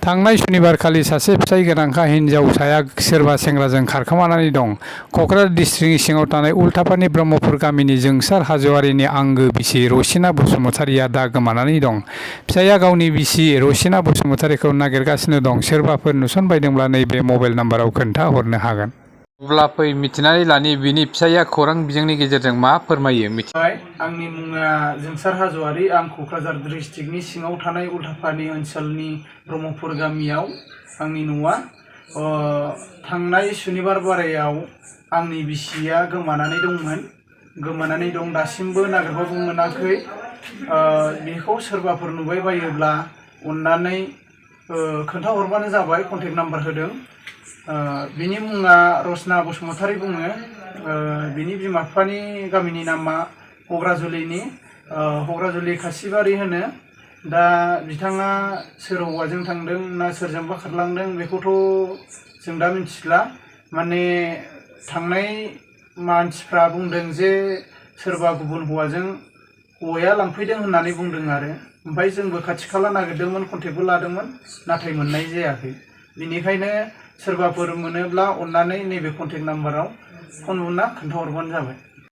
थांनाय सुनिबारखालि सासे फिसाय गोनांखा हिनजावसाया सोरबा सेंग्राजों खारखोमानानै दं। क'क्राझार डिस्ट्रिक्टनि सिङाव थानाय उल्थापानि ब्रह्मपुर गामिनि जोंसार हाज'वारिनि आंगो बिसि रसिना बसुमतारिया दा गोमानानै दं। फिसायआ गावनि बिसि रसिना बसुमतारिखौ नागिरगासिनो दं। सोरबाफोर नुसनबायदोंब्ला नैबे मबाइल नाम्बाराव खोन्थाहरनो हागोन। अब्ला फै मिथिनानै लानि बिनि फिसायआ खौरां बिजोंनि गेजेरजों मा फोरमायो। आंनि मुङा जोंसार हाज'वारि। आं क'क्राझार डिस्ट्रिक्टनि सिङाव थानाय उल्थापानि ओनसोलनि ब्रह्मपुर गामियाव आंनि न'आ। थांनाय सुनिबार बारायाव आंनि बिसिया गोमानानै दं। दासिमबो नागिरबाबो मोनाखै। बेखौ सोरबाफोर नुबाय बायोब्ला अन्नानै खोन्थाहरबानो जाबाय। कन्टेक्ट नाम्बार होदों। बिनि मुङा रसिना बसुमतारि बुङो। बिनि बिमा बिफानि गामिनि नामा हग्राजुलि खासिबारि होनो। दा बिथाङा सोर हौवाजों थांदों ना सोरजोंबा खारलांदों बेखौथ' जों दा मिथिला। माने थांनाय मानसिफ्रा बुंदों जे सोरबा गुबुन हौवाया लांफैदों होननानै बुंदों आरो। ओमफ्राय जोंबो खाथि खाला नागिरदोंमोन, कन्टेक्टबो लादोंमोन, नाथाय मोननाय जायाखै। बेनिखायनो सोरबाफोर मोनोब्ला अन्नानै नैबे कन्टेक्ट नाम्बाराव फन बुना खोन्थाहरबानो जाबाय।